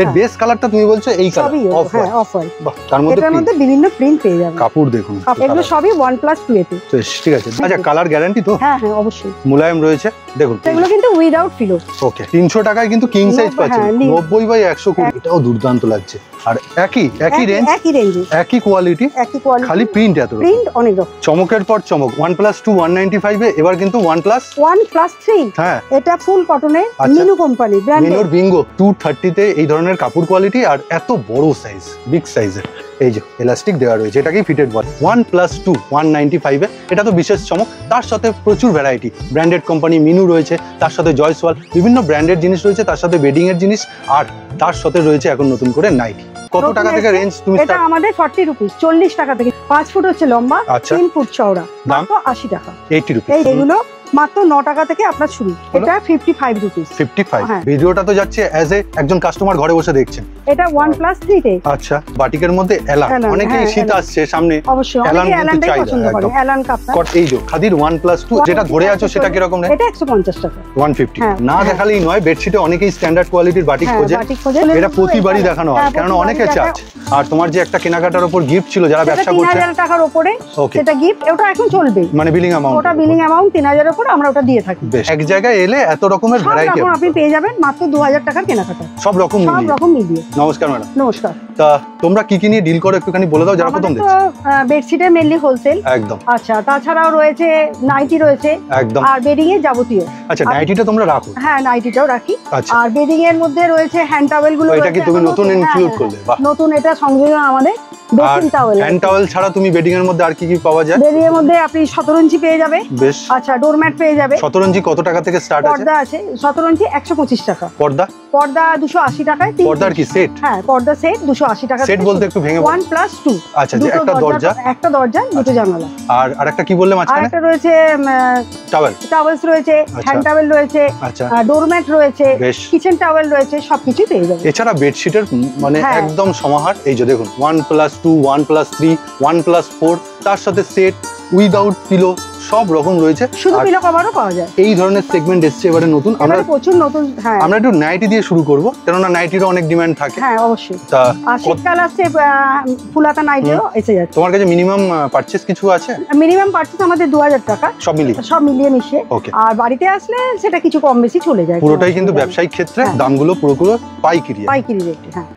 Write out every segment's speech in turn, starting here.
এর বেস কালারটা তুমি বলছো এই কালার অফ হোয়াইট। বাহ, তার মধ্যে বিভিন্ন প্রিন্ট পেয়ে যাবেন। কাপড় দেখুন, এগুলো সবই 1+2 এতে। ঠিক আছে। আচ্ছা, কালার গ্যারান্টি তো? হ্যাঁ হ্যাঁ, অবশ্যই। মুলায়ম রয়েছে দেখুন। এগুলো কিন্তু উইদাউট ফিলো। ওকে, 300 টাকায় কিন্তু কিং সাইজ পাচ্ছেন। 90/120, এটাও দুর্দান্ত লাগছে। আর একই রেঞ্জ, একই কোয়ালিটি, খালি প্রিন্ট এত প্রিন্ট অনেক রকম, চমকের পর চমক। 1+2 195 এ, এবার কিন্তু 1+3। হ্যাঁ, এটা ফুল কটনের, মিনু কোম্পানি ব্র্যান্ড। মিনুর বিঙ্গো 230 তে এই ধরনের কাপড় কোয়ালিটি আর এত বড় সাইজ, বিগ সাইজের। এই যে এলাস্টিক দেওয়া রয়েছে, এটাকেই ফিটেড বলে। 1+2 195 এ, এটা তো বিশেষ চমক। তার সাথে প্রচুর ভ্যারাইটি, ব্র্যান্ডেড কোম্পানি মিনু রয়েছে, তার সাথে জয়সওয়াল, বিভিন্ন ব্র্যান্ডেড জিনিস রয়েছে, তার সাথে বেডিং এর জিনিস, আর তার সাথে রয়েছে এখন নতুন করে নাইটি। কত টাকা থেকে রেঞ্জ তুমি? এটা আমাদের 40 রুপিস, 40 টাকা থেকে। 5 ফুট হচ্ছে লম্বা, 3 ফুট চওড়া, মাত্র 80 টাকা। 80 রুপিস। এইগুলো মাত্র 9 টাকা থেকে আপনার শুরু। এটা 55 রুপিস। 55। ভিডিওটা তো যাচ্ছে অ্যাজ এ একজন কাস্টমার ঘরে বসে দেখছেন। এটা 1+3 তে। আচ্ছা, বাটিকের মধ্যে এলান, অনেকেই শীত আসছে সামনে, অবশ্যই এলানটাই পছন্দ করে। এলান কাপ। এই যে খাদির 1+2 যেটা ধরে আছো, সেটা কি রকম? এটা 150 টাকা। 150 না দেখালেই নয়। বেডশিটে অনেকেই স্ট্যান্ডার্ড কোয়ালিটির বাটিক খোঁজে, এটা প্রতিবারই দেখানো হয়, কারণ অনেকে চায়। আর তোমার যে একটা কেনাকাটার উপর গিফট ছিল যারা ব্যবসা করছে, 3000 টাকার উপরে সেটা গিফট, ওটা এখন চলবে। মানে বিলিং অ্যামাউন্ট, ওটা বিলিং অ্যামাউন্ট 3000 এর উপর আমরা ওটা দিয়ে থাকি। এক জায়গায় এলে এত রকমের ভ্যারাইটি আপনি পেয়ে যাবেন মাত্র 2000 টাকার কেনাকাটা, সব রকম মিলিয়ে। নমস্কার ম্যাডাম। নমস্কার। তা তোমরা কি কি নিয়ে ডিল করো একটুখানি বলে দাও যারা প্রথম দেখছে। বেডশিটের মেইনলি হোলসেল। একদম। আচ্ছা, তাছাড়াও রয়েছে নাইটি রয়েছে, একদম, আর বেডিং এর যাবতীয়। আচ্ছা, নাইটিটা তোমরা রাখো? হ্যাঁ, নাইটিটাও রাখি। আর বেডিং এর মধ্যে রয়েছে হ্যান্ড টাওয়েল গুলো। এটা কি তুমি নতুন ইনক্লুড করলে? বাহ, নতুন, এটা সংযোজন আমাদের। বেসিন টাওয়েল, হ্যান্ড টাওয়েল ছাড়া তুমি বেডিং এর মধ্যে আর কি কি পাওয়া যায়? বেডিং এর মধ্যে আপনি 17 ইঞ্চি পেয়ে যাবে। বেশ। আচ্ছা, ডোরম্যাট পেয়ে যাবে। 17 ইঞ্চি কত টাকা থেকে স্টার্ট আছে? পর্দা আছে 17 ইঞ্চি 125 টাকা। পর্দা 280 টাকায়। পর্দার কি সেট? হ্যাঁ, পর্দা সেট 280 টাকা। সেট বলতে একটু ভেঙে বলো। 1+2। আচ্ছা, যে একটা দরজা, দুটো জানালা। আর আরেকটা কি বললে মাঝখানে? আরেকটা রয়েছে টাওয়েলস রয়েছে, হ্যান্ড টাওয়েল রয়েছে, আচ্ছা, ডোরম্যাট রয়েছে, কিচেন টাওয়েল রয়েছে, সবকিছু পেয়ে যাবে। এছাড়া বেডশিটের মানে একদম সমাহার। এই যে দেখুন, 1+2 1+3 1+4, তার সাথে সেট উইদাউট পিলো, সব রকম রয়েছে। শুধু পিলো কভারও পাওয়া যায়। এই ধরনের সেগমেন্ট এসছে এবারে নতুন। আমরা প্রচুর নতুন। হ্যাঁ, আমরা একটু নাইটি দিয়ে শুরু করব, কেননা নাইটিরও অনেক ডিমান্ড থাকে। হ্যাঁ, অবশ্যই। তা শীতকাল আসছে, ফুলাতা নাইটিও এসে যাচ্ছে। তোমার কাছে মিনিমাম পারচেজ কিছু আছে? মিনিমাম পারচেজ আমাদের 2000 টাকা, সব মিলিয়ে মিশিয়ে। আর বাড়িতে আসলে সেটা কিছু কম বেশি চলে যায়। পুরোটাই কিন্তু ব্যবসায়িক ক্ষেত্রে দামগুলো পুরোপুরি পাইকারি রেট। হ্যাঁ।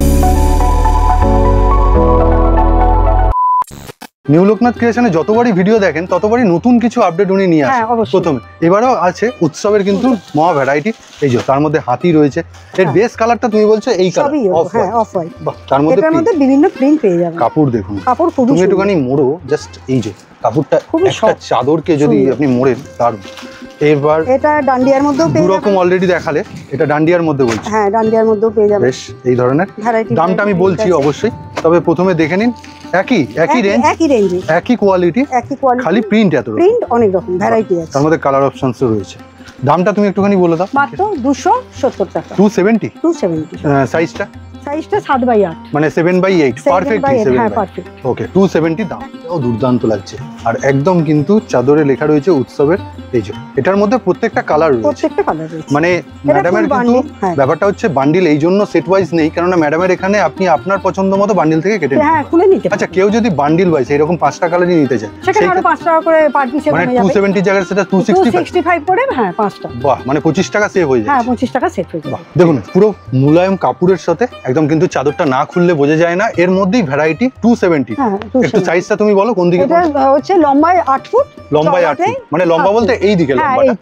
নিউ লোকনাথ ক্রিয়েশনে যতবারই ভিডিও দেখেন ততবারই নতুন কিছু আপডেট উনি নিয়ে আসেন। প্রথমে এবারেও আছে উৎসবের কিন্তু মহা ভ্যারাইটি। এই যে তার মধ্যে হাতি রয়েছে, এর বেস কালারটা তুমি বলছো এই কালার অফ হোয়াইট। বাহ, তার মধ্যে বিভিন্ন প্রিন্ট পেয়ে যাবেন। কাপড় দেখুন, তুমি একটুখানি মোড়ো, জাস্ট এই যে কাপড়টা, একটা চাদরকে যদি আপনি মোড়েন তার। এবার এটা ডান্ডিয়ার মধ্যেও পেয়ে যাবেন। দুরকম অলরেডি দেখালে, এটা ডান্ডিয়ার মধ্যে বলছি। হ্যাঁ, ডান্ডিয়ার মধ্যেও পেয়ে যাবেন। বেশ, এই ধরনের দামটা আমি বলছি অবশ্যই, তবে প্রথমে দেখে নিন। একই রেঞ্জ, একই কোয়ালিটি, খালি প্রিন্ট অনেক রকম ভ্যারাইটি আছে। তার মধ্যে কালার অপশনসও রয়েছে। দামটা তুমি একটুখানি বলে দাও। মাত্র 270 টাকা। 270। সাইজটা 7/8, মানে 7/8, পারফেক্ট। ওকে, 270 দাম। ও দুর্দান্ত লাগছে। আর একদম কিন্তু চাদরে লেখা রয়েছে উৎসবের। এই যে এটার মধ্যে প্রত্যেকটা কালার রয়েছে, মানে ম্যাডামের কিন্তু ব্যাপারটা হচ্ছে বান্ডিল এই জন্য সেট ওয়াইজ নেই, কারণ ম্যাডামের এখানে আপনি আপনার পছন্দ মতো বান্ডিল থেকে কেটে নিতে। আচ্ছা, কেউ যদি বান্ডিল ওয়াইজ এরকম 5টা কালারই নিতে চায়, সেখানে আরো 5 টাকা করে পার পিসে কমে যাবে। 270 জায়গায় সেটা 265 করে। হ্যাঁ, 5টা। বাহ, মানে 25 টাকা সেভ হয়ে যায়। হ্যাঁ, 25 টাকা সেভ হয়ে যায়। দেখুন, পুরো মুলায়ম কাপড়ের সাথে একদম, কিন্তু চাদরটা না খুললে বোঝা যায় না। এর মধ্যেই ভ্যারাইটি 270। একটু সাইজটা তুমি বলো কোন দিকে? এটা হচ্ছে লম্বায় 8 ফুট, লম্বায় 8 ফুট, মানে লম্বা বলতে এই দিকে লম্বাটা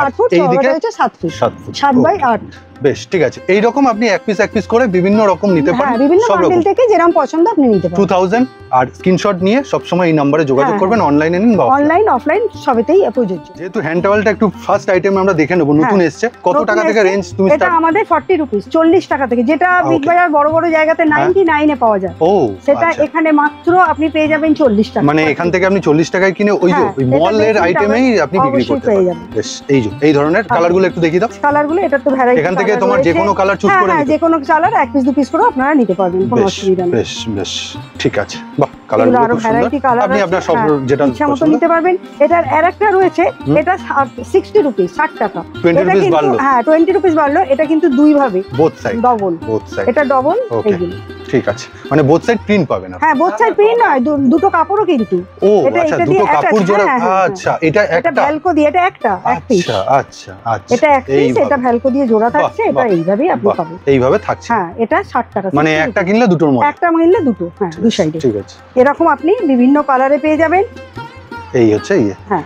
8 ফুট, এই দিকে 7 ফুট, 7/8। বেশ, ঠিক আছে। এই রকম আপনি এক পিস করে বিভিন্ন রকম নিতে পারেন। বিভিন্ন বান্ডেল থেকে যেরকম পছন্দ আপনি নিতে পারেন। 2000 আর স্ক্রিনশট নিয়ে সব সময় এই নম্বরে যোগাযোগ করবেন। অনলাইনে নিন বা অনলাইন অফলাইন সবেতেই প্রযোজ্য। যেহেতু হ্যান্ড টাওয়েলটা একটু ফার্স্ট আইটেম আমরা দেখে নেব, নতুন এসেছে। কত টাকা থেকে রেঞ্জ তুমি স্টার্ট? এটা আমাদের 40 রুপিস, 40 টাকা থেকে, যেটা বিগ বাজার বড় জায়গাতে 99 এ পাওয়া যায়। সেটা এখানে মাত্র আপনি পেয়ে যাবেন 40 টাকা। মানে এখান থেকে আপনি 40 টাকায় কিনে ওই যে ওই মলের আইটেমেই আপনি বিক্রি করতে পারবেন। বেশ, এই ধরনের কালারগুলো একটু দেখিয়ে দাও। কালারগুলো এটা তো ভ্যারাইটি। এখান থেকে থেকে তোমার যে কোনো কালার চুজ করে হ্যাঁ যে কোনো কালার এক পিস দু পিস করে আপনারা নিতে পারবেন, কোনো অসুবিধা নেই। বেশ বেশ ঠিক আছে। বাহ কালারগুলো খুব সুন্দর, আপনি আপনার সব যেটা ইচ্ছা মতো নিতে পারবেন। এটার আরেকটা রয়েছে, এটা 60 রুপিস, 60 টাকা। 20 রুপিস বাড়লো, হ্যাঁ 20 রুপিস বাড়লো। এটা কিন্তু দুই ভাবে, বোথ সাইড, ডবল, এটা ডবল। এইগুলো ঠিক আছে, মানে বোথ সাইড প্রিন্ট পাবেন না? হ্যাঁ বোথ সাইড প্রিন্ট নয়, দুটো কাপড়ও কিন্তু। ও আচ্ছা, দুটো কাপড় জোড়া। আচ্ছা এটা একটা ভ্যালকো দিয়ে, এটা একটা এক পিস। আচ্ছা আচ্ছা আচ্ছা, এটা এক পিস, এটা ভ্যালকো দিয়ে জোড়া থাকছে। এটা এইভাবেই আপনি পাবেন, এইভাবে থাকছে। হ্যাঁ এটা 60 টাকা, মানে একটা কিনলে দুটোর মধ্যে, একটা কিনলে দুটো, হ্যাঁ দুই সাইডে। ঠিক আছে, এরকম আপনি বিভিন্ন কালারে পেয়ে যাবেন। এই হচ্ছে এই, হ্যাঁ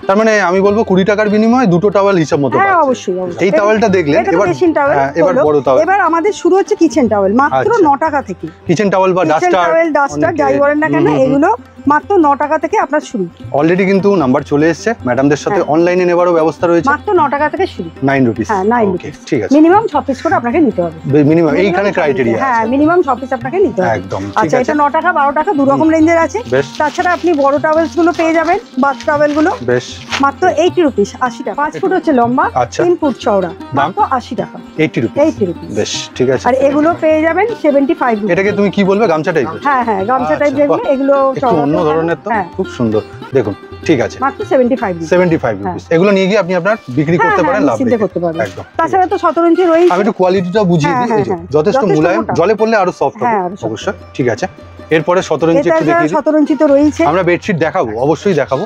তার মানে আমি বলবো 20 টাকার বিনিময়ে দুটো টাওয়েল হিসাব মতো। হ্যাঁ অবশ্যই। এই টাওয়েলটা দেখলেন, এবার কিচেন টাওয়েল, এবার বড় টাওয়েল। এবার আমাদের শুরু হচ্ছে কিচেন টাওয়েল মাত্র 9 টাকা থেকে। কিচেন টাওয়েল বা ডাস্টার, যাই বলেন না কেন, এগুলো মাত্র 9 টাকা থেকে আপনার শুরু। অলরেডি কিন্তু নাম্বার চলে এসেছে, ম্যাডামদের সাথে অনলাইনে নেবারও ব্যবস্থা রয়েছে। মাত্র 9 টাকা থেকে শুরু, 9 রুপিস। হ্যাঁ 9 রুপিস, ঠিক আছে। মিনিমাম 6 পিস করে আপনাকে নিতে হবে, মিনিমাম এইখানে ক্রাইটেরিয়া আছে। হ্যাঁ মিনিমাম 6 পিস আপনাকে নিতে হবে একদম। আচ্ছা, এটা 9 টাকা 12 টাকা দু রকম রেঞ্জের আছে। তাছাড়া আপনি বড় টাওয়েলস গুলো পেয়ে যাবেন, বাথ টাওয়েল গুলো বেশ মাত্র 80 রুপিস, 80 টাকা। 5 ফুট হচ্ছে লম্বা, 3 ফুট চওড়া, মাত্র 80 টাকা, 80 রুপিস। 80 রুপিস, বেশ ঠিক আছে। আর এগুলো পেয়ে যাবেন 75 রুপিস। এটাকে তুমি কি বলবে, গামছা টাইপ? হ্যাঁ হ্যাঁ গামছা টাইপ যেগুলো, এগুলো অন্য ধরনের, তো খুব সুন্দর দেখুন। ঠিক আছে, মাত্র 75 রুপিস। এগুলো নিয়ে গিয়ে আপনি আপনার বিক্রি করতে পারেন, লাভ করতে পারেন একদম। তাছাড়া তো 17 ইঞ্চি রয়েছে। আমি একটু কোয়ালিটিটা বুঝিয়ে দিই, যথেষ্ট মুলায়ম, জলে পড়লে আরো সফট হবে অবশ্যই। ঠিক আছে, এরপরে 17 ইঞ্চি একটু দেখিয়ে দিই। 17 ইঞ্চি তো রয়েছে, আমরা বেডশিট দেখাবো, অবশ্যই দেখাবো,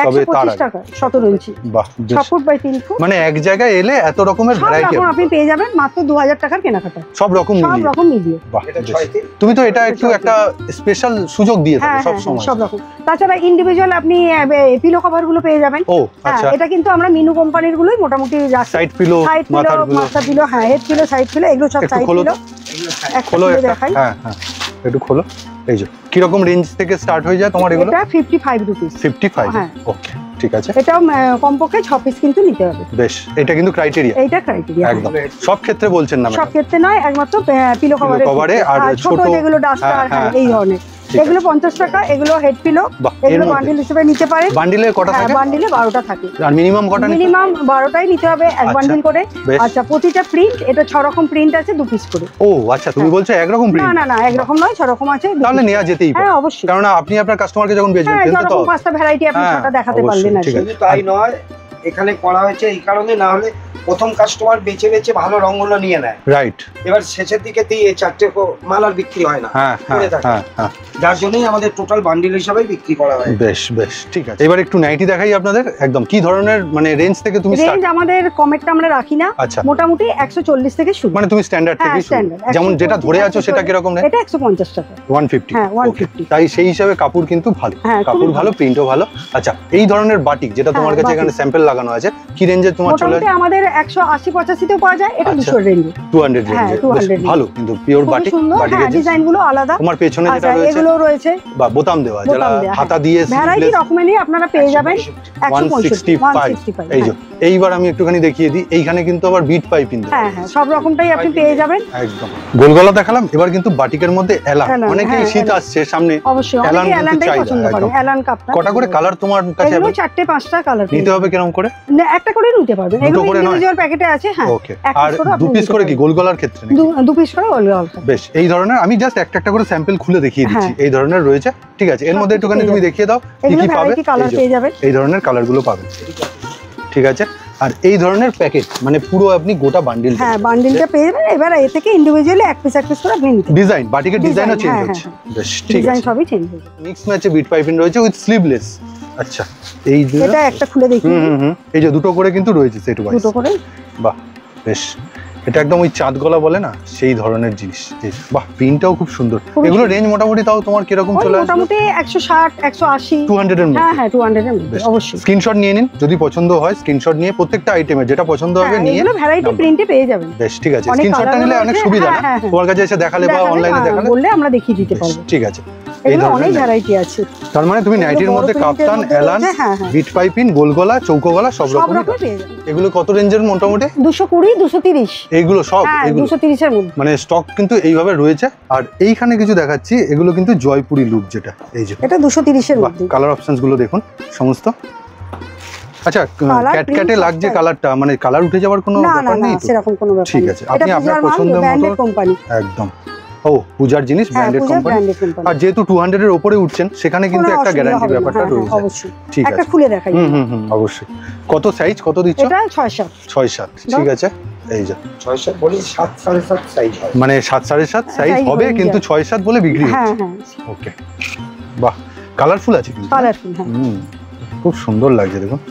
তবে তার 125 টাকা 17 ইঞ্চি। বাহ, 6 ফুট বাই 3 ফুট। মানে এক জায়গায় এলে এত রকমের ভ্যারাইটি আপনি পেয়ে যাবেন মাত্র 2000 টাকার কেনাকাটা, সব রকম মিলিয়ে। বাহ, তুমি তো এটা একটু একটা স্পেশাল সুযোগ দিয়ে থাকো সব সময়, সব রকম। তাছাড়া ইন্ডিভিজুয়াল আপনি পিলো কভার গুলো পেয়ে যাবেন। ও আচ্ছা, এটা কিন্তু আমরা মিনু কোম্পানির গুলোই মোটামুটি রাখি। সাইড পিলো, মাথা পিলো, হ্যাঁ হেড পিলো, সাইড পিলো, এগুলো সব সাইড পিলো। খোলো দেখাই, হ্যাঁ হ্যাঁ একটু খোলো। এই যে কি রকম রেঞ্জ থেকে স্টার্ট হয়ে যায় তোমার এগুলো? এটা 55 রুপিস। 55, ওকে ঠিক আছে। এটাও কমপক্ষে 6 পিস কিন্তু নিতে হবে। বেশ, এটা কিন্তু ক্রাইটেরিয়া, এইটা ক্রাইটেরিয়া একদম। সব ক্ষেত্রে বলছেন না? সব ক্ষেত্রে নয়, একমাত্র পিলো কভারে আর ছোট যেগুলো ডাস্টার, হ্যাঁ এই ধরনের, এগুলো 50 টাকা, এগুলো হেড পিলো, এগুলো বান্ডিল হিসেবে নিতে পারেন। বান্ডিলে কটা থাকে? বান্ডিলে 12টা থাকে। আর মিনিমাম কটা? মিনিমাম 12টাই নিতে হবে এক বান্ডিল করে। আচ্ছা, প্রতিটা প্রিন্ট, এটা 6 রকম প্রিন্ট আছে, 2 পিস করে। ও আচ্ছা, তুমি বলছো এক রকম প্রিন্ট? না না, এক রকম নয়, 6 রকম আছে। তাহলে নেওয়া যেতেই পারে। হ্যাঁ অবশ্যই, কারণ আপনি আপনার কাস্টমারকে যখন বেচবেন, হ্যাঁ যখন 5টা ভ্যারাইটি আপনি 6টা দেখাতে পারলেন। না শুধু তাই নয়, এখানে করা হয়েছে এই কারণে, না হলে প্রথম কাস্টমার বেছে বেছে ভালো রঙগুলো নিয়ে নেয়, রাইট। এবার শেষের দিকে দিয়ে 4টে মাল আর বিক্রি হয় না, যার জন্যই আমাদের টোটাল বান্ডিল হিসাবে বিক্রি করা হয়। বেশ বেশ ঠিক আছে। এবার একটু নাইটি দেখাই আপনাদের, একদম কি ধরনের মানে রেঞ্জ থেকে তুমি স্টার্ট? রেঞ্জ আমাদের কমেটটা আমরা রাখি না, মোটামুটি 140 থেকে শুরু। মানে তুমি স্ট্যান্ডার্ড থেকে শুরু, যেমন যেটা ধরে আছো সেটা কি রকম? এটা 150 টাকা, 150। হ্যাঁ 150। তাই সেই হিসাবে কাপড় কিন্তু ভালো, কাপড় ভালো, প্রিন্টও ভালো। আচ্ছা, এই ধরনের বাটিক যেটা তোমার কাছে এখানে স্যাম্পল লাগানো আছে, কি রেঞ্জে তোমার চলে? মোটামুটি আমাদের 180-85 তেও পাওয়া যায়, এটা 200 রেঞ্জে, 200 রেঞ্জে। ভালো, কিন্তু পিওর বাটিক, বাটিকের ডিজাইন গুলো আলাদা। তোমার পেছনে যেটা রয়েছে এগুলো রয়েছে বা বোতাম দেওয়া, যারা হাতা দিয়ে ভ্যারাইটি রকমেরই আপনারা পেয়ে যাবেন। 165। এই যে এইবার আমি একটুখানি দেখিয়ে দিই, এইখানে কিন্তু আবার বিট পাইপিং। হ্যাঁ হ্যাঁ, সব রকমটাই আপনি পেয়ে যাবেন একদম। গোলগলা দেখালাম, এবার কিন্তু বাটিকের মধ্যে এলান। অনেকে শীত আসছে সামনে, অবশ্যই অনেকে এলানটাই পছন্দ করে। এলান কাপটা কটা করে কালার তোমার কাছে? এগুলো 4টে 5টা কালার নিতে হবে। কিরকম করে? না, একটা করে নিতে পারবেন, এগুলো ইন্ডিভিজুয়াল প্যাকেটে আছে। হ্যাঁ, ওকে। আর 2 পিস করে কি গোলগলার ক্ষেত্রে? 2 পিস করে গোলগলা। বেশ, এই ধরনের আমি জাস্ট একটা করে স্যাম্পল খুলে দেখিয়ে দিচ্ছি, এই ধরনের রয়েছে। ঠিক আছে, এর মধ্যে একটুখানি তুমি দেখিয়ে দাও কি কি পাবে। কালার পেয়ে যাবেন, এই ধরনের কালারগুলো পাবেন। ঠিক আছে, আর এই ধরনের প্যাকেট মানে পুরো আপনি গোটা বান্ডিল, হ্যাঁ বান্ডিলটা পেয়ে যাবেন। এবার এ থেকে ইন্ডিভিজুয়ালি এক পিস করে আপনি নিতে। ডিজাইন, বাটিকের ডিজাইনও চেঞ্জ হচ্ছে। বেশ ঠিক আছে, ডিজাইন সবই চেঞ্জ হচ্ছে। মিক্স ম্যাচে বিট পাইপিং রয়েছে উইথ স্লিভলেস। আচ্ছা, এই এটা একটা খুলে দেখি। এই যে দুটো করে কিন্তু রয়েছে, সেট ওয়াইজ দুটো করে। বাহ, বেশ, এটা একদম ওই চাঁদ গলা বলে না, সেই ধরনের জিনিস। বাহ, প্রিন্টটাও খুব সুন্দর। এগুলো রেঞ্জ মোটামুটি তাও তোমার কিরকম চলে আসবে? মোটামুটি 160, 180, 200 এর মধ্যে। হ্যাঁ হ্যাঁ 200 এর মধ্যে অবশ্যই। স্ক্রিনশট নিয়ে নিন, যদি পছন্দ হয় স্ক্রিনশট নিয়ে প্রত্যেকটা আইটেমের যেটা পছন্দ হবে নিয়ে এগুলো ভ্যারাইটি প্রিন্টে পেয়ে যাবেন। বেশ ঠিক আছে, স্ক্রিনশটটা নিলে অনেক সুবিধা না, তোমার কাছে এসে দেখালে বা অনলাইনে দেখালে বললে আমরা দেখিয়ে দিতে পারবো। ঠিক আছে, এগুলো অনেক ভ্যারাইটি আছে। তার মানে তুমি নাইটির মধ্যে কাপ্তান, এলান, বিট পাইপিং, গোলগলা, চৌকো গলা সব রকম পেয়ে যাবে। এগুলো কত রেঞ্জের মোটামুটি? 220, 230 এগুলো সব। 230 এর মধ্যে মানে স্টক কিন্তু এইভাবে রয়েছে। আর এইখানে কিছু দেখাচ্ছি, এগুলো কিন্তু জয়পুরি লুক, যেটা এই যে এটা 230 এর মধ্যে। কালার অপশনস গুলো দেখুন সমস্ত। আচ্ছা ক্যাটক্যাটে লাগছে কালারটা, মানে কালার উঠে যাওয়ার কোনো ব্যাপার নেই তো? সেরকম কোনো ব্যাপার ঠিক আছে, আপনি আপনার পছন্দ মতো কোম্পানি একদম। ও পূজার জিনিস, ব্র্যান্ডেড কোম্পানি। আর যেহেতু 200 এর উপরে উঠছেন সেখানে কিন্তু একটা গ্যারান্টি ব্যাপারটা রয়েছে। অবশ্যই ঠিক আছে, একটা খুলে দেখাই। অবশ্যই। কত সাইজ কত দিচ্ছ? এটা 6-7 6-7 ঠিক আছে। এই যে 6-7 বলি 7-7.5 সাইজ হয়, মানে 7-7.5 সাইজ হবে কিন্তু 6-7 বলে বিক্রি হচ্ছে। হ্যাঁ হ্যাঁ ওকে, বাহ কালারফুল আছে কিন্তু। কালারফুল, হ্যাঁ খুব সুন্দর লাগছে দেখুন,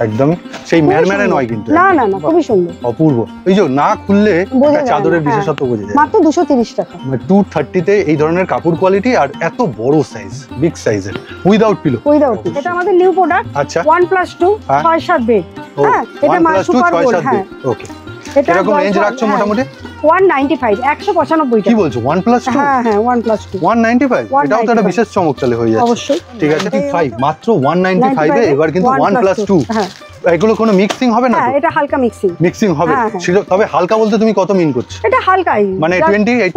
একদমই সেই ম্যারম্যারে নয় কিন্তু। না না না, খুবই সুন্দর, অপূর্ব। এই যে না খুললে চাদরের বিশেষত্ব বোঝা যায়। মাত্র 230 টাকা। মানে 230 তে এই ধরনের কাপড় কোয়ালিটি আর এত বড় সাইজ, বিগ সাইজের, উইদাউট পিলো। উইদাউট, এটা আমাদের নিউ প্রোডাক্ট। আচ্ছা 1+2 6-7 বেড। হ্যাঁ এটা মাল সুপার গোল্ড। হ্যাঁ ওকে, এরকম রেঞ্জ রাখছো মোটামুটি 195 195 টাকা। কি বলছো 1+2? হ্যাঁ হ্যাঁ 1+2 195, এটাও তো একটা বিশেষ চমক চলে হয়ে যাচ্ছে। অবশ্যই ঠিক আছে, 5 মাত্র 195 এ এবার কিন্তু 1+2। হ্যাঁ এগুলো কোনো মিক্সিং হবে না? হ্যাঁ এটা হালকা মিক্সিং হবে। তবে হালকা বলতে তুমি কত মিন করছো? এটা হালকাই, মানে 28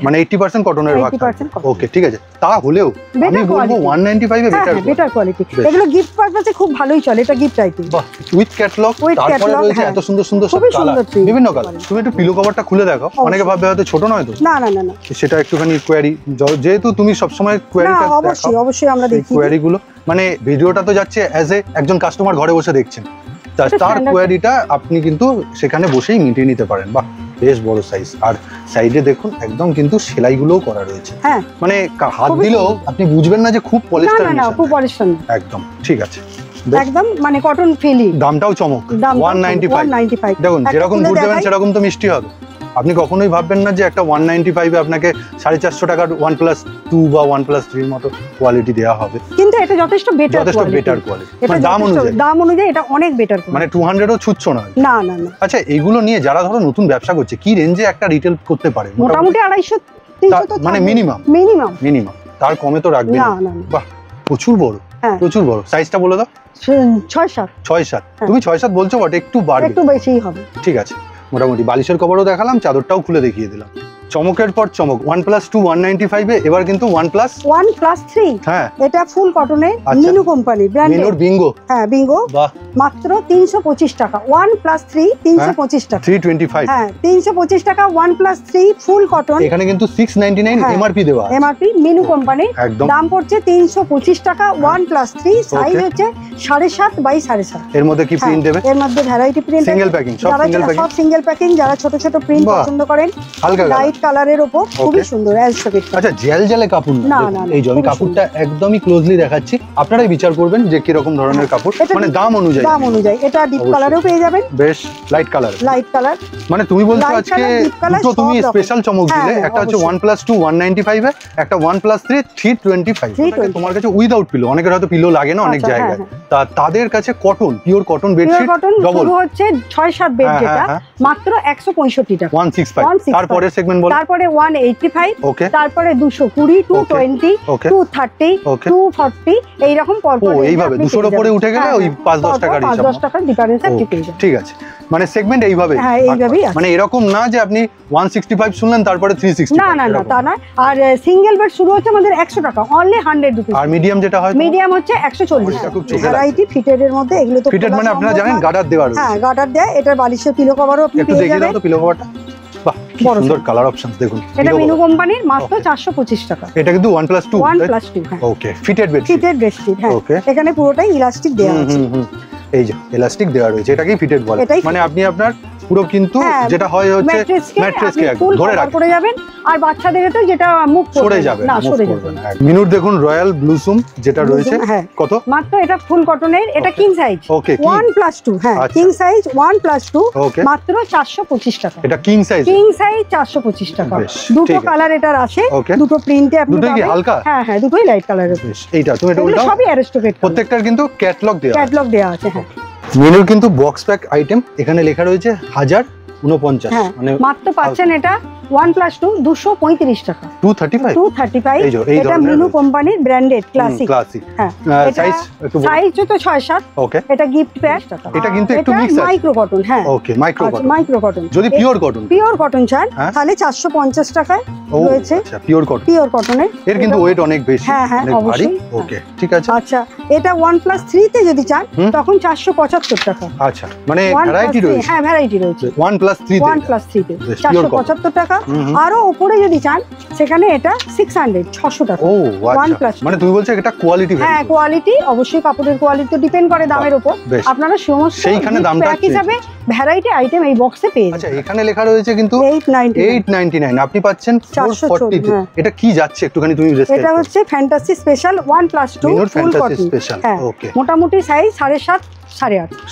মানে 80% কটনের ভাগ। ওকে ঠিক আছে, তাহলেও আমি বলবো 195 এ বেটার কোয়ালিটি। এগুলো গিফট পারপাসে খুব ভালোই চলে, এটা গিফট আইটেম। বাহ, উইথ ক্যাটালগ, তারপরে রয়েছে এত সুন্দর সুন্দর সব কালার, বিভিন্ন কালার। তুমি একটু পিলো কভারটা খুলে দেখো, অনেকে ভাববে হয়তো ছোট নয় তো। না না না না, সেটা একটুখানি কোয়ারি, যেহেতু তুমি সব সময় কোয়ারিটা দেখো। অবশ্যই আমরা দেখি কোয়ারি গুলো, মানে ভিডিওটা তো যাচ্ছে অ্যাজ এ একজন কাস্টমার ঘরে বসে দেখছেন, তার কোয়ারিটা আপনি কিন্তু সেখানে বসেই মিটিয়ে নিতে পারেন। বাহ, বেশ বড় সাইজ। আর সাইডে দেখুন একদম কিন্তু সেলাইগুলোও করা রয়েছে। মানে হাত দিলেও আপনি বুঝবেন না যে খুব পলিস্টার। না না, খুব পলিস্টার না, একদম ঠিক আছে, একদম মানে কটন ফিলি। দামটাও চমক, 195। দেখুন যেরকম দুধ দেবেন সেরকম তো মিষ্টি হবে। আপনি কখনোই ভাববেন না যে একটা 195 এ আপনাকে 450 টাকার 1+2 বা 1+3 মতো কোয়ালিটি দেওয়া হবে, কিন্তু এটা যথেষ্ট বেটার কোয়ালিটি। মানে দাম অনুযায়ী এটা অনেক বেটার, মানে 200ও ছুটছো না। না না না। আচ্ছা এইগুলো নিয়ে যারা ধরো নতুন ব্যবসা করছে, কি রেঞ্জে একটা রিটেল করতে পারে? মোটামুটি 250-300 তো মানে মিনিমাম, তার কমে তো রাখবে না। বাহ, প্রচুর বড়, প্রচুর বড়। সাইজটা বলে দাও। 6-7। তুমি 6-7 বলছো, বাট একটু বাড়বে, একটু বেশিই হবে। ঠিক আছে, মোটামুটি বালিশের কভারও দেখালাম, চাদরটাও খুলে দেখিয়ে দিলাম। চমকের পর চমক। 1+2 195 এ এবার কিন্তু 1+3। হ্যাঁ এটা ফুল কটনের, মিনু কোম্পানি ব্র্যান্ড, মিনুর বিঙ্গো। হ্যাঁ বিঙ্গো, বাহ, মাত্র 325 টাকা। 1+3 325 টাকা, 325। হ্যাঁ 325 টাকা 1+3 ফুল কটন। এখানে কিন্তু 699 এমআরপি দেওয়া, এমআরপি মিনু কোম্পানি। দাম পড়ছে 325 টাকা 1+3। সাইজ হচ্ছে 7.5 বাই 7.5। এর মধ্যে কি প্রিন্ট দেবে? এর মধ্যে ভ্যারাইটি প্রিন্ট, সিঙ্গেল প্যাকিং, সব সিঙ্গেল প্যাকিং। যারা ছোট ছোট প্রিন্ট পছন্দ করেন, হালকা লাইট কালারের উপর, খুবই সুন্দর। আচ্ছা জেল কাপড় না, এই যে আমি কাপড়টা একদমই ক্লোজলি দেখাচ্ছি, আপনারাই বিচার করবেন যে কি রকম ধরনের কাপড়, মানে দাম অনুযায়ী। এটা ডিপ কালারেও পেয়ে যাবেন, বেশ লাইট কালার। মানে তুমি বলছো আজকে দুটো তুমি স্পেশাল চমক দিলে, একটা হচ্ছে 1+2 195 এ, একটা 1+3 325। তোমার কাছে উইদাউট পিলো, অনেকের হয়তো পিলো লাগে না অনেক জায়গায়, তাদের কাছে cotton, pure cotton bedsheet double হচ্ছে 6-7 বেড, যেটা মাত্র 165 টাকা। 165। তারপরে সেগমেন্ট বল, তারপরে 185, তারপরে 220, 220, 230, 240, এই রকম পরপর এইভাবে 200 এর উপরে উঠে গেলে ওই 5-10 টাকার হিসাব, 5-10 টাকার ডিফারেন্স আপনি পেয়ে যাবেন। ঠিক আছে, মানে সেগমেন্ট এইভাবে, হ্যাঁ এইভাবেই, মানে এরকম না যে আপনি 165 শুনলেন তারপরে 360। না না না, তা না। আর সিঙ্গেল বেড শুরু হচ্ছে আমাদের 100 টাকা, অনলি 100 রুপিস। আর মিডিয়াম যেটা হয়, মিডিয়াম হচ্ছে 140 টাকা। ভ্যারাইটি ফিটেড এর মধ্যে, এগুলো তো ফিটেড মানে আপনারা জানেন গার্ডার দেওয়া রয়েছে। হ্যাঁ গার্ডার দেয়, এটার বালিশের পিলো কভারও আপনি পেয়ে যাবেন। একটু দেখিয়ে দাও তো পিলো কভারটা। বাহ, কি সুন্দর কালার অপশনস দেখুন। এটা মিনু কোম্পানির, মাত্র 425 টাকা। এটা কিন্তু 1+2 1+2। হ্যাঁ ওকে, ফিটেড বেডশিট। হ্যাঁ এখানে পুরোটাই ইলাস্টিক দেওয়া আছে, এই যে ইলাস্টিক দেওয়া রয়েছে, এটাকেই ফিটেড বলে। মানে আপনি আপনার পুরো কিন্তু যেটা হয় হচ্ছে ম্যাট্রেসকে একদম ধরে রাখতে যাবেন, আর বাচ্চাদের তো যেটা মুখ সরে যাবে না, সরে যাবে না। মিনুর দেখুন রয়্যাল ব্লুসুম যেটা রয়েছে, কত? মাত্র এটা ফুল কটনের, এটা কিং সাইজ। ওকে 1+2। হ্যাঁ কিং সাইজ 1+2, মাত্র 425 টাকা। এটা কিং সাইজ 425 টাকা। দুটো কালার এটার আছে, দুটো প্রিন্টে আপনি পাবেন। দুটোই কি হালকা? হ্যাঁ হ্যাঁ দুটোই লাইট কালারের। এইটা তুমি এটা উল্টাও, সবই অ্যারিস্টোক্রেট, প্রত্যেকটার কিন্তু ক্যাটালগ দেওয়া আছে। হ্যাঁ মিনুর কিন্তু বক্স প্যাক আইটেম, এখানে লেখা রয়েছে 1049, মানে মাত্র পাচ্ছেন এটা OnePlus 2 235 টাকা। 235 এটা মিনু কোম্পানির ব্র্যান্ডেড ক্লাসিক। হ্যাঁ সাইজ তো 6-7। ওকে এটা গিফট প্যাক টাকা। এটা কিন্তু একটু মিক্স আছে মাইক্রো কটন। হ্যাঁ ওকে মাইক্রো কটন। যদি পিওর কটন চান তাহলে 450 টাকায় রয়েছে। আচ্ছা পিওর কটনের এর কিন্তু ওয়েট অনেক বেশি, অনেক ভারী। ওকে ঠিক আছে। আচ্ছা এটা OnePlus 3 তে যদি চান তখন 475 টাকা। আচ্ছা মানে ভ্যারাইটি রয়েছে। হ্যাঁ ভ্যারাইটি রয়েছে OnePlus 3 তে 475 টাকা। আরো উপরে যদি চান সেখানে এটা 600 টাকা। ও আচ্ছা মানে তুমি বলছো এটা কোয়ালিটি। হ্যাঁ কোয়ালিটি অবশ্যই, কাপড়ের কোয়ালিটি তো ডিপেন্ড করে দামের উপর। আপনারা সমস্ত সেইখানে দামটা একই হিসাবে ভ্যারাইটি আইটেম এই বক্সে পেয়ে যাবেন। আচ্ছা এখানে লেখা রয়েছে কিন্তু 899 আপনি পাচ্ছেন 440 তে। এটা কি যাচ্ছে একটুখানি তুমি রেস্ট। এটা হচ্ছে fantasy special OnePlus 2 full cotton. Okay মোটামুটি সাইজ 7.5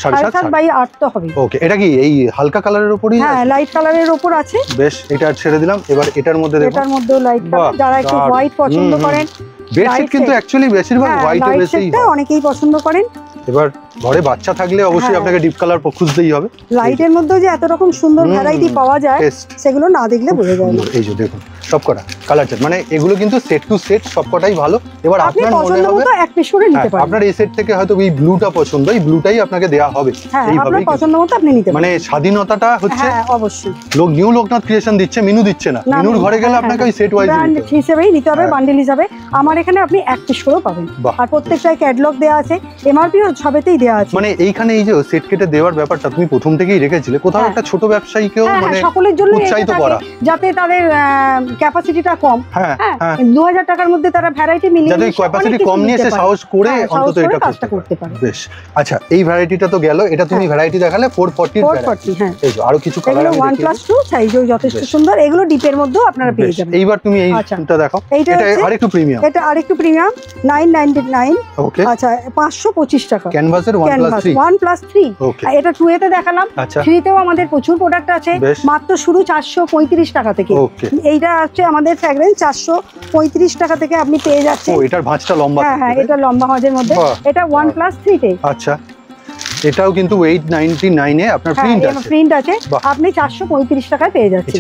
7.5 বাই 8 তো হবে। ওকে এটা কি এই হালকা কালারের উপরই? হ্যাঁ লাইট কালারের উপর আছে। বেশ এটা ছেড়ে দিলাম। এবার এটার মধ্যে দেখো, এটার মধ্যে লাইট কালার, যারা একটু হোয়াইট পছন্দ করেন। বেডশিট কিন্তু অ্যাকচুয়ালি বেশিরভাগ হোয়াইটে বেশি অনেকেই পছন্দ করেন। এবার ঘরে বাচ্চা থাকলে অবশ্যই আপনাকে ডিপ কালার খুঁজতেই হবে। লাইটের মধ্যে যে এত রকম সুন্দর ভ্যারাইটি পাওয়া যায় সেগুলো না দেখলে বোঝা যায় না। এই যে দেখুন সবকটা কালার সেট, মানে এগুলো কিন্তু সেট টু সেট সবকটাই ভালো। এবার আপনার মনে হবে এক পিস করে নিতে পারেন। আপনার এই সেট থেকে হয়তো এই ব্লুটা পছন্দ, এই ব্লুটাই আপনাকে দেয়া হবে। এইভাবে পছন্দ মতো আপনি নিতে পারেন। মানে স্বাধীনতাটা হচ্ছে অবশ্যই লোকনাথ ক্রিয়েশন দিচ্ছে, মিনু দিচ্ছে না। মিনুর ঘরে গেলে আপনাকে ওই সেট ওয়াইজ হিসেবেই নিতে হবে, বান্ডেল হিসাবে। আমার এখানে আপনি এক পিস করে পাবেন। আর প্রত্যেকটাই ক্যাটালগ দেয়া আছে, এমআরপিও সবেতেই দেয়া আছে। মানে এইখানে এই যে সেট কেটে দেওয়ার ব্যাপারটা তুমি প্রথম থেকেই রেখেছিলে, কোথাও একটা ছোট ব্যবসায়ীকেও মানে সকলের জন্য উৎসাহিত করা, যাতে তাদের ক্যাপাসিটিটা কম। 2000 টাকার মধ্যে তারা ভ্যারাইটি মিলিয়ে যাতে ক্যাপাসিটি কম নিয়ে এসে সাহস করে অন্তত এটা করতে পারে। বেশ আচ্ছা এই ভ্যারাইটিটা তো গেল, এটা তুমি ভ্যারাইটি দেখালে 440। হ্যাঁ এই যে আরো কিছু কালার আমি দেখি। OnePlus 2 সাইজও যথেষ্ট সুন্দর, এগুলো ডিপের মধ্যেও আপনারা পেয়ে যাবেন। এইবার তুমি এইটা দেখো, এটা আরেকটু প্রিমিয়াম। এটা আরেকটু প্রিমিয়াম 999। ওকে আচ্ছা 525 টাকা। ক্যানভাসের OnePlus 3 এটা 2 এতে দেখালাম। 3 তেও আমাদের প্রচুর প্রোডাক্ট আছে, মাত্র শুরু 435 টাকা থেকে। এইটা হচ্ছে আমাদের ফ্র্যাগ্রেন্স 435 টাকা থেকে আপনি পেয়ে যাচ্ছেন। ও এটার ভাঁজটা লম্বা। হ্যাঁ এটা লম্বা ভাঁজের মধ্যে। এটা OnePlus 3 তে। আচ্ছা এটাও কিন্তু 899 এ আপনার প্রিন্ট আছে। আপনি 435 টাকায় পেয়ে যাচ্ছেন।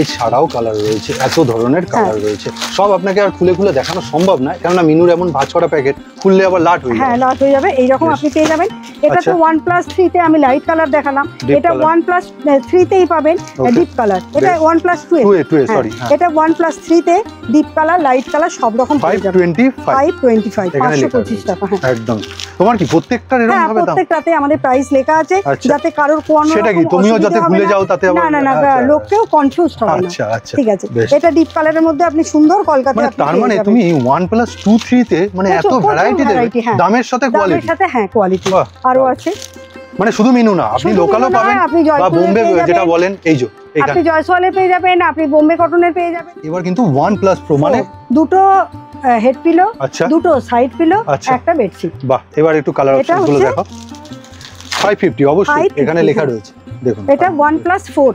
এছাড়াও কালার রয়েছে এত ধরনের কালার রয়েছে। সব আপনাকে আর খুলে খুলে দেখানো সম্ভব না, কারণ মিনুর এমন ভাঁজ করা প্যাকেট, খুললে আবার লাট হয়ে যাবে। হ্যাঁ লাট হয়ে যাবে, এইরকম আপনি পেয়ে যাবেন। এটা তো OnePlus 3 তে আমি লাইট কালার দেখালাম, এটা OnePlus 3 তেই পাবেন ডিপ কালার। এটা OnePlus 2 এ সরি, এটা OnePlus 3 তে ডিপ কালার লাইট কালার সব রকম পেয়ে যাবেন। 525 525 টাকা। একদম। তোমার কি প্রত্যেকটার এরকম ভাবে দাম? প্রত্যেকটাতে আমাদের প্রাইস লেখা আছে, যাতে কারোর কোনো সেটা কি তুমিও যাতে ভুলে যাও তাতে আবার না লোককেও কনফিউজ হবে না। আচ্ছা ঠিক আছে। এটা ডিপ কালারের মধ্যে আপনি সুন্দর কলকাতা। তার মানে তুমি OnePlus 2 3 তে মানে এত ভ্যারাইটি দেবে, দামের সাথে কোয়ালিটি। দামের সাথে কোয়ালিটি আরো আছে। মানে শুধু মিনু না, আপনি লোকালও পাবেন বা বোম্বে যেটা বলেন এই যে আপনি জয়সওয়ালে পেয়ে যাবেন, আপনি বোম্বে কটনের পেয়ে যাবেন। এবার কিন্তু OnePlus Pro মানে দুটো হেড পিলো, দুটো সাইড পিলো, একটা বেডশিট। বাহ এবার একটু কালার অপশনগুলো দেখো। 550 অবশ্যই এখানে লেখা রয়েছে, দেখুন এটা OnePlus 4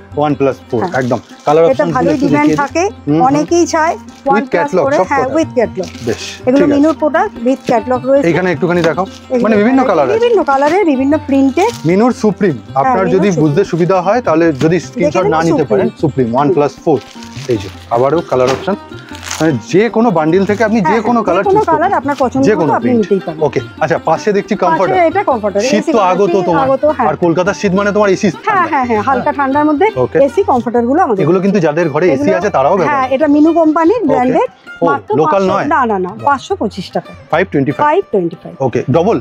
একদম কালার অপশন। এটা ভালোই ডিমান্ড থাকে, অনেকেই চায় OnePlus 4 উইথ ক্যাটালগ। বেশ এগুলো মিনুর প্রোডাক্ট উইথ ক্যাটালগ রয়েছে। এখানে একটুখানি দেখাও, মানে বিভিন্ন কালারে বিভিন্ন প্রিন্টে। মিনুর সুপ্রিম, আপনার যদি বুঝতে সুবিধা হয় তাহলে যদি স্ক্রিনশট না নিতে পারেন, সুপ্রিম OnePlus 4 এই যে আবারও কালার অপশন। মানে যে কোনো বান্ডিল থেকে আপনি যে কোনো কালার চুজ করতে পারেন, আপনার পছন্দ মতো আপনি নিতেই পারেন। ওকে আচ্ছা পাশে দেখছি কমফর্টার। এটা কমফর্টার, শীত তো আগত তোমার, আর কলকাতার শীত মানে তোমার এসি। হ্যাঁ হালকা ঠান্ডার মধ্যে এসি কমফর্টার গুলো আমাদের। এগুলো কিন্তু যাদের ঘরে এসি আছে তারাও ব্যবহার। হ্যাঁ এটা মিনু কোম্পানির ব্র্যান্ডেড, মাত্র লোকাল নয়। না 525 টাকা। 525 ওকে ডবল।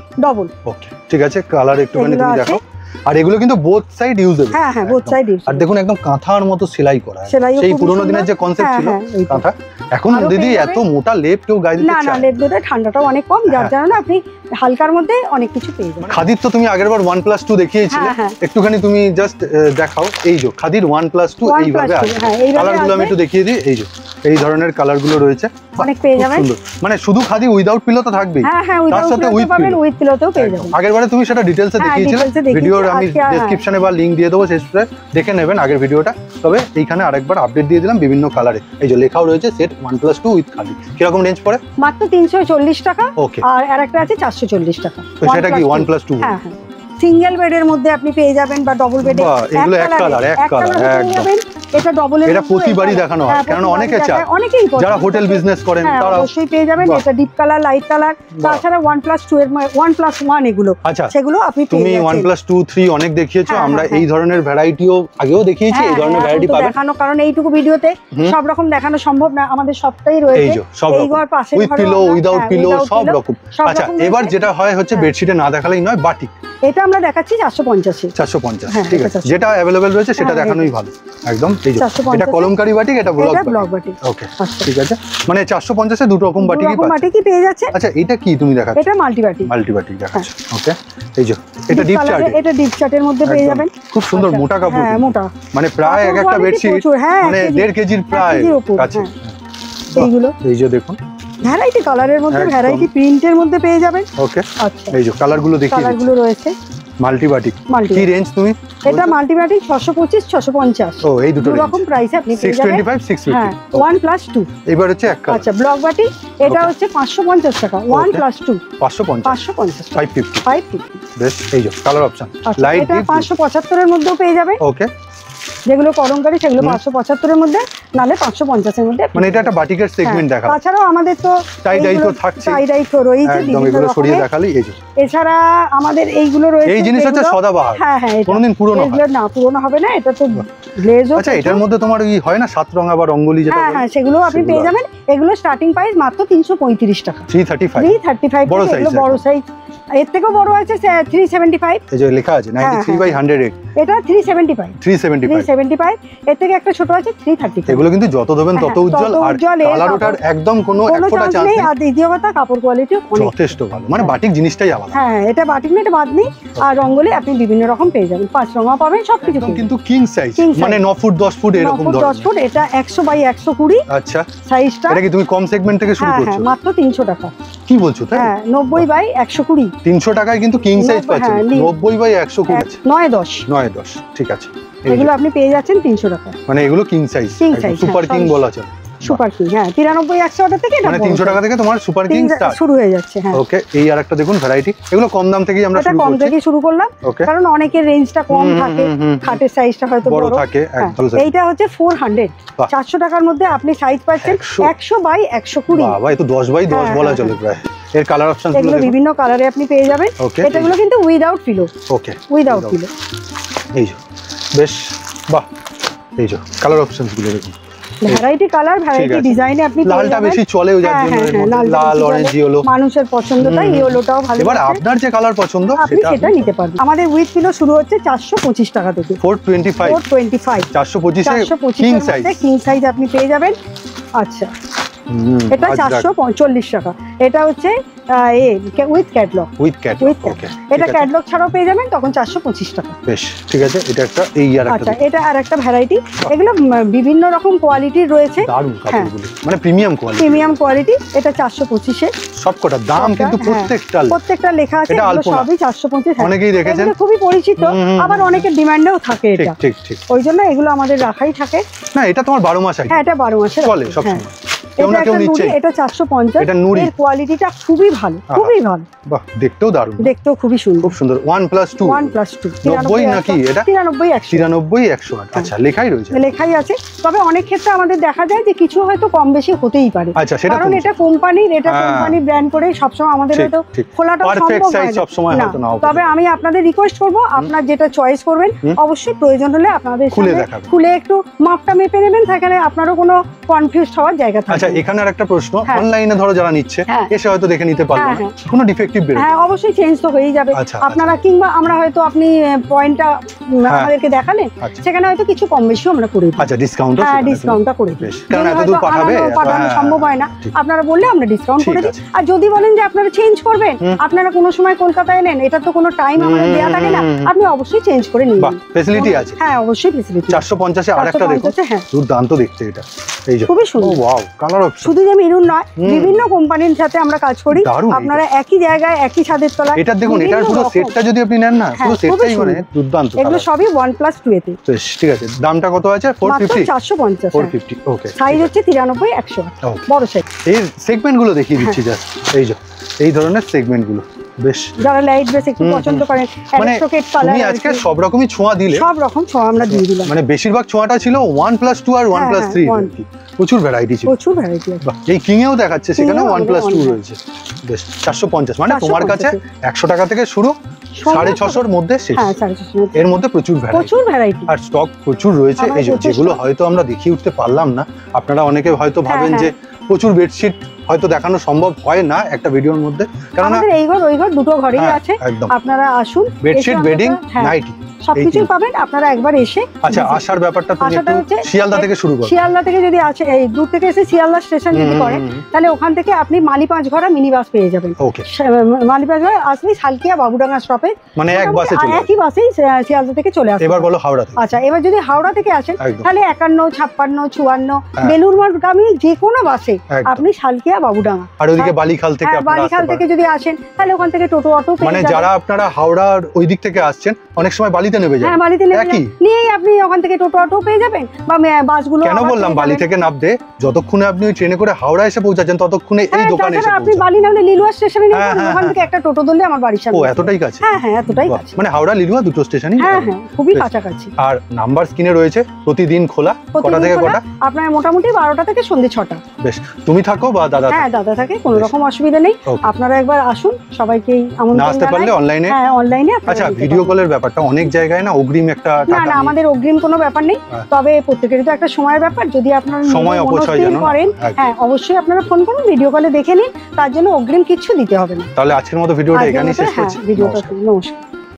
ওকে ঠিক আছে, কালার একটুখানি তুমি দেখো। আর এগুলো কিন্তু বোথ সাইড ইউজেবল। হ্যাঁ বোথ সাইড ইউজেবল। আর দেখুন একদম কাঁথার মতো সেলাই করা, সেই পুরোনো দিনের যে কনসেপ্ট ছিল কাঁথা। এখন দিদি এত মোটা লেপ কেউ গায়ে দিতে চায় না, লেপ দিতে ঠান্ডাটাও অনেক কম, যার জন্য আপনি হালকার মধ্যে অনেক কিছু পেয়ে যাবেন। খাদির তো তুমি আগেরবার OnePlus 2 দেখিয়েছিলে, একটুখানি তুমি জাস্ট দেখাও। এই যে খাদির OnePlus 2 এইভাবে আছে। কালারগুলো আমি একটু দেখিয়ে দিই। এই যে এই ধরনের কালারগুলো রয়েছে, অনেক পেয়ে যাবেন। মানে শুধু খাদি উইদাউট পিলো তো থাকবেই, তার সাথে উইথ পিলোতেও পেয়ে যাবেন। আগেরবারে তুমি সেটা ডিটেইলসে দেখিয়েছিলে, ভিডিওর আমি ডেসক্রিপশনে বা লিংক দিয়ে দেবো, শেষে দেখে নেবেন আগের ভিডিওটা। তবে এইখানে আরেকবার আপডেট দিয়ে দিলাম বিভিন্ন কালারে। এই যে লেখাও রয়েছে সেট OnePlus 2 উইথ খাদি। কিরকম রেঞ্জ পড়ে? মাত্র 340 টাকা। আর আরেকটা আছে 440 টাকা। সেটা কি OnePlus 2? হ্যাঁ সিঙ্গেল বেডের মধ্যে আপনি পেয়ে যাবেন, বা ডবল বেডে এগুলো এক কালার একদম এটা ডবল এর, এটা প্রতিবারই দেখানো হয় কারণ অনেকে চায়, যারা হোটেল বিজনেস করেন তারা অবশ্যই পেয়ে যাবেন। এটা ডিপ কালার, লাইট কালার, তাছাড়া 1+2 এর 1+1 এগুলো, আচ্ছা সেগুলো আপনি পেয়ে যাবেন। তুমি 1+2 3 অনেক দেখিয়েছো, আমরা এই ধরনের ভ্যারাইটিও আগেও দেখিয়েছি, এই ধরনের ভ্যারাইটি পাবেন দেখানো, কারণ এইটুকু ভিডিওতে সব রকম দেখানো সম্ভব না, আমাদের সবটাই রয়েছে এই ঘর পাশে, উইথ পিলো উইদাউট পিলো সব রকম। আচ্ছা এবার যেটা হয় হচ্ছে বেডশিটে না দেখালেই নয়, বাটিক এটা আমরা দেখাচ্ছি 450 ঠিক আছে, যেটা अवेलेबल রয়েছে সেটা দেখানোই ভালো একদম। এই যে এটা কলমকারী বাটিক, এটা ব্লক বাটিক। ওকে ঠিক আছে, মানে 450 এ দুটো রকম বাটিকই পেয়ে যাচ্ছে। আচ্ছা এটা কি তুমি দেখাচ্ছ? এটা মাল্টি বাটিক দেখাচ্ছ। ওকে এই যে এটা ডিপ চার্ট, এটা ডিপ চার্টের মধ্যে পেয়ে যাবেন, খুব সুন্দর মোটা কাপড়, হ্যাঁ মোটা, মানে প্রায় এক একটা বেডশিট মানে 1.5 কেজির প্রায় কাছে। এইগুলো এই যে দেখুন ভ্যারাইটি কালারের মধ্যে, ভ্যারাইটি প্রিন্টের মধ্যে পেয়ে যাবেন। ওকে আচ্ছা এই যে কালারগুলো দেখি, কালারগুলো রয়েছে মাল্টি বাটিক। কি রেঞ্জ তুমি? এটা মাল্টি বাটিক 625 650। ও এই দুটো রকম প্রাইসে আপনি পেয়ে যাবেন, 625 650। হ্যাঁ 1+2 এবার হচ্ছে এক কালার। আচ্ছা ব্লক বাটিক এটা হচ্ছে 550 টাকা, 1+2 550 550 বেশ। এই যে কালার অপশন লাইট এটা 575 এর মধ্যেও পেয়ে যাবে। ওকে যেগুলো কলমকারী সেগুলো 575 এর মধ্যে, নালে 550 এর মধ্যে, মানে এটা একটা বাটিকের সেগমেন্ট দেখা। তাছাড়াও আমাদের তো টাই তো থাকছে, টাই তো রয়েছে বিভিন্ন রকমের, সরিয়ে দেখালি এই যে। এছাড়া আমাদের এইগুলো রয়েছে, এই জিনিস হচ্ছে সদাবাহার, হ্যাঁ হ্যাঁ কোনোদিন পুরনো হয় না, পুরনো হবে না, এটা তো গ্লেজও। আচ্ছা এটার মধ্যে তোমার ওই হয় না 7 রঙা বা রঙ্গোলি যেটা, হ্যাঁ হ্যাঁ সেগুলো আপনি পেয়ে যাবেন। এগুলো স্টার্টিং প্রাইস মাত্র 335 টাকা, 335 বড় সাইজ। এর থেকেও বড় আছে 375, এই যে লেখা আছে 93/108, এটা 375। এর থেকে একটা ছোট আছে 335। এগুলো কিন্তু যত দেবেন তত উজ্জ্বল, আর কালার ওঠার একদম কোনো এক ফোঁটা চান্স নেই। আর দ্বিতীয় কথা কাপড় কোয়ালিটি যথেষ্ট ভালো, মানে বাটিক জিনিসটাই আলাদা। হ্যাঁ এটা বাটিক না, এটা বাদনি। আর রঙ্গোলি আপনি বিভিন্ন রকম পেয়ে যাবেন, 5 রঙা পাবেন, সবকিছু কিন্তু কিং সাইজ, মানে 9 ফুট 10 ফুট এরকম ধরনের। 10 ফুট, এটা 100/120। আচ্ছা সাইজটা এটা কি তুমি কম সেগমেন্ট থেকে শুরু করছো? হ্যাঁ মাত্র 300 টাকা। কি বলছো তাই? হ্যাঁ 90/120, 300 টাকায় কিন্তু কিং সাইজ পাচ্ছেন। 90/120 9-10 ঠিক আছে, এগুলো আপনি পেয়ে যাচ্ছেন 300 টাকা। মানে এগুলো কিং সাইজ, সুপার কিং বলা চলে। সুপার কিং, হ্যাঁ 93-100 থেকে, মানে 300 টাকা থেকে তোমার সুপার কিং স্টার্ট শুরু হয়ে যাচ্ছে। হ্যাঁ ওকে এই আরেকটা দেখুন ভ্যারাইটি, এগুলো কম দাম থেকেই আমরা শুরু করছি। কম থেকে শুরু করলাম কারণ অনেকের রেঞ্জটা কম থাকে, খাটের সাইজটা হয়তো বড় থাকে। এইটা হচ্ছে 400, 400 টাকার মধ্যে আপনি সাইজ পাচ্ছেন 100/120। বাবা এই তো 10/10 বলা চলে প্রায়। এর কালার অপশন এগুলো বিভিন্ন কালারে আপনি পেয়ে যাবেন। এটাগুলো কিন্তু উইদাউট পিলো। ওকে উইদাউট পিলো। এই যে বেশ বাহ, এই যে কালার অপশনস গুলো দেখুন, ভ্যারাইটি কালার, ভ্যারাইটি ডিজাইনে আপনি পেয়ে যাবেন। লালটা বেশি চলে, ওই যার জন্য লাল অরেঞ্জ ইয়েলো মানুষের পছন্দ, তাই ইয়েলোটাও ভালো। এবার আপনার যে কালার পছন্দ সেটা নিতে পারবেন। আমাদের উইথ পিলো শুরু হচ্ছে 425 টাকা থেকে, 425 425 কিং সাইজ। কিং সাইজ আপনি পেয়ে যাবেন। আচ্ছা এটা 440 টাকা। এটা হচ্ছে উইথ ক্যাটলগ, এটা ক্যাটলগ ছাড়াও পেয়ে যাবেন, তখন 425 টাকা। বেশ ঠিক আছে, এটা একটা এই আর একটা। আচ্ছা এটা আর একটা ভ্যারাইটি, এগুলো বিভিন্ন রকম কোয়ালিটির রয়েছে, দারুণ কাপড়গুলো, মানে প্রিমিয়াম কোয়ালিটি। এটা 425 এ সবকটা দাম কিন্তু প্রত্যেকটা লেখা আছে, এগুলো সবই 425। অনেকেই দেখেছেন, খুবই পরিচিত, আবার অনেকের ডিমান্ডেও থাকে এটা, ঠিক ওই জন্য এগুলো আমাদের রাখাই থাকে। না এটা তোমার 12 মাস আছে। হ্যাঁ এটা 12 মাসের চলে সব সময়। এটা 450, এর কোয়ালিটিটা খুবই ভালো, খুবই ভালো। বাহ দেখতেও দারুণ, দেখতেও খুবই সুন্দর, খুব সুন্দর। 1+2 90 নাকি এটা? 93-108। আচ্ছা লেখাই রয়েছে, লেখাই আছে। তবে অনেক ক্ষেত্রে আমাদের দেখা যায় যে কিছু হয়তো কম বেশি হতেই পারে, কারণ এটা কোম্পানির, এটা কোম্পানি ব্র্যান্ড করে সবসময় আমাদের হয়তো খোলাটা সম্ভব হয় না। তবে আমি আপনাদের রিকোয়েস্ট করব, আপনার যেটা চয়েস করবেন অবশ্যই প্রয়োজন হলে আপনাদের খুলে একটু মাপটা মেপে নেবেন, সেখানে আপনারও কোনো কনফিউজ হওয়ার জায়গা থাকবে। আচ্ছা এখানে আরেকটা প্রশ্ন, অনলাইনে ধরো যারা নিচ্ছে এসে হয়তো দেখে নিতে পারবে না, কোনো ডিফেক্টিভ বের? হ্যাঁ অবশ্যই চেঞ্জ তো হয়েই যাবে আপনারা, কিংবা আমরা হয়তো আপনি পয়েন্টটা আমাদেরকে দেখালেন, সেখানে হয়তো কিছু কম বেশিও আমরা করে দিই। আচ্ছা ডিসকাউন্টটা করে দিই, কারণ এত দূর পাঠানো সম্ভব হয় না, আপনারা বললে আমরা ডিসকাউন্ট করে দিই। আর যদি বলেন যে আপনারা চেঞ্জ করবেন, আপনারা কোনো সময় কলকাতায় এলেন, এটা তো কোনো টাইম আমাদের দেয়া থাকে না, আপনি অবশ্যই চেঞ্জ করে নিন, ফ্যাসিলিটি আছে। হ্যাঁ অবশ্যই ফ্যাসিলিটি। 450 এ আরেকটা দেখুন, দুর্দান্ত দেখতে এটা, এই যে খুবই সুন্দর। ওয়াও কালার অপশন, শুধু যে মেরুন নয়, বিভিন্ন কোম্পানির সাথে আমরা কাজ করি, আপনারা একই জায়গায় একই ছাদের তলায়। এটা দেখুন, এটার পুরো সেটটা যদি আপনি নেন না, পুরো সেটটাই মানে দুর্দান্ত। এগুলো সবই 1+2 এতে। বেশ ঠিক আছে, দামটা কত আছে? 450। 450। ওকে, সাইজ হচ্ছে 93-108, বড় সাইজ। এই সেগমেন্ট গুলো দেখিয়ে দিচ্ছি জাস্ট, এই যে এই ধরনের সেগমেন্ট গুলো বেশ, যারা লাইট বেস একটু পছন্দ করেন, অ্যারিস্টোক্রেট কালার। তুমি আজকে সব রকমই ছোঁয়া দিলে, সব রকম ছোঁয়া আমরা দিয়ে দিলাম। মানে বেশিরভাগ ছোঁয়াটা ছিল 1+2 আর 1+3, প্রচুর ভ্যারাইটি ছিল, প্রচুর ভ্যারাইটি। এই কিং এও দেখাচ্ছে সেখানে 1+2 রয়েছে। বেশ, 450, মানে তোমার কাছে 100 টাকা থেকে শুরু, 650 মধ্যে শেষ। এর মধ্যে প্রচুর ভ্যারাইটি আর স্টক প্রচুর রয়েছে। এই যেগুলো হয়তো আমরা দেখিয়ে উঠতে পারলাম না, আপনারা অনেকে হয়তো ভাবেন যে প্রচুর বেডশিট হয়তো দেখানো সম্ভব হয় না একটা ভিডিওর মধ্যে, কারণ আমাদের এই ঘর ওই ঘর দুটো ঘরই আছে, আপনারা আসুন, বেডশিট, বেডিং, নাইটি সবকিছুই পাবেন আপনারা একবার এসে। আচ্ছা, আসার ব্যাপারটা তুমি একটু শিয়ালদা থেকে শুরু করো। শিয়ালদা থেকে যদি আছে, এই দূর থেকে এসে শিয়ালদা স্টেশন যদি করেন, তাহলে ওখান থেকে আপনি মালি পাঁচঘরা মিনি বাস পেয়ে যাবেন। ওকে, মালি পাঁচঘরা আসলে সালকিয়া বাবুডাঙ্গা স্টপে, মানে এক বাসে চলে, একই বাসেই শিয়ালদা থেকে চলে আসবে। এবার বলো হাওড়া থেকে। আচ্ছা, এবার যদি হাওড়া থেকে আসেন তাহলে 51, 56, 54 বেলুড়মঠগামী যে কোনো বাসে আপনি সালকিয়া বাবুডাঙ্গা। আর ওইদিকে বালিখাল থেকে, বালিখাল থেকে যদি আসেন তাহলে ওখান থেকে টোটো অটো পেয়ে যাবেন। মানে যারা আপনারা হাওড়ার ওই দিক থেকে আসছেন, অনেক সময় বালিতে নেমে যান। হ্যাঁ, বালিতে নিয়েই আপনি ওখান থেকে টোটো অটো পেয়ে যাবেন, বা বাসগুলো। কেন বললাম বালি থেকে নামতে? যতক্ষণে আপনি ওই ট্রেনে করে হাওড়া এসে পৌঁছাচ্ছেন, ততক্ষণে এই দোকানে এসে আপনি বালি নামলে লিলুয়া স্টেশনে নেমে ওখান থেকে একটা টোটো ধরলে আমার বাড়ির সামনে। ও, এতটাই কাছে? হ্যাঁ হ্যাঁ, এতটাই কাছে। মানে হাওড়া লিলুয়া দুটো স্টেশনই? হ্যাঁ হ্যাঁ, খুবই কাছাকাছি। আর নাম্বার স্ক্রিনে রয়েছে, প্রতিদিন খোলা, কটা থেকে কটা? আপনার মোটামুটি 12টা থেকে সন্ধ্যে 6টা। বেশ, তুমি থাকো বা দাদা? হ্যাঁ, দাদা থাকে, কোনো রকম অসুবিধা নেই। আপনারা একবার আসুন, সবাইকেই আমন্ত্রণ জানাই। আসতে পারলে অনলাইনে? হ্যাঁ, অনলাইনে। আচ্ছা, ভিডিও কলের ব্যাপারটা অনেক জায়গায় না অগ্রিম একটা টাকা? না, আমাদের অগ্রিম কোনো ব্যাপার নেই, তবে প্রত্যেকেরই তো একটা সময়ের ব্যাপার। যদি আপনারা সময় অপচয় করেন, হ্যাঁ অবশ্যই আপনারা ফোন করুন, ভিডিও কলে দেখে নিন, তার জন্য অগ্রিম কিছু দিতে হবে না। তাহলে আজকের মতো ভিডিওটা এখানেই শেষ করছি। ভিডিওটা নমস্কার।